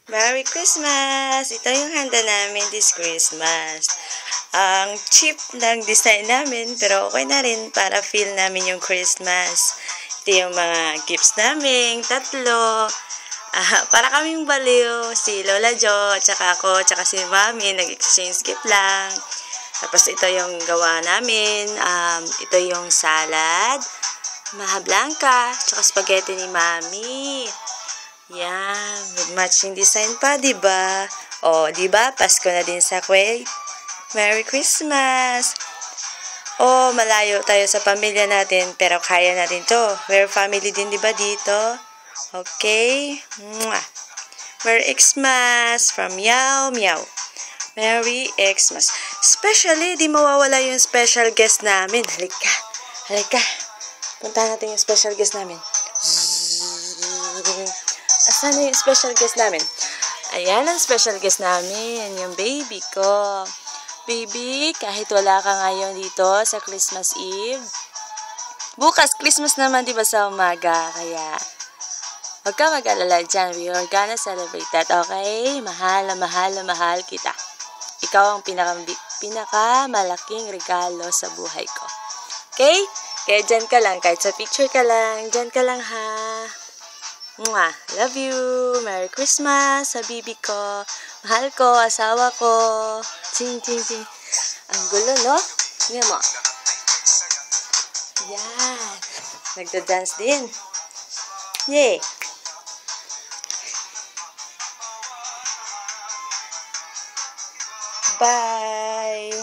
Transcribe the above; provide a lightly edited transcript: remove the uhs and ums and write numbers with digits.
Merry Christmas! Ito yung handa namin this Christmas. Ang cheap ng design namin, pero okay na rin para feel namin yung Christmas. Ito yung mga gifts namin, tatlo. Para kaming baliw, si Lola Jo, tsaka ako, tsaka si Mami, nag-exchange gift lang. Tapos ito yung gawa namin, ito yung salad, maha blanca, tsaka spaghetti ni Mami. Yan, with matching design pa, diba? O, diba? Pasko na din sa Kuwait. Merry Christmas! O, malayo tayo sa pamilya natin, pero kaya natin to. We're family din, diba, dito? Okay? Mwah! Merry Xmas from Meow Meow. Merry Xmas. Especially, di mawawala yung special guest namin. Halika. Halika. Punta natin yung special guest namin. Asan na yung special guest namin? Ayan ang special guest namin, yung baby ko. Baby, kahit wala ka ngayon dito sa Christmas Eve, bukas Christmas naman diba sa umaga, kaya huwag ka mag-alala dyan. We are gonna celebrate that, okay? Mahal na mahal kita. Ikaw ang pinakamalaking regalo sa buhay ko. Okay? Kaya dyan ka lang, kahit sa picture ka lang, dyan ka lang ha. Mwah! Love you! Merry Christmas sa bibi ko. Mahal ko, asawa ko. Ching, ching, ching. Ang gulo, no? Tingnan mo. Yan. Nagda-dance din. Yay! Bye!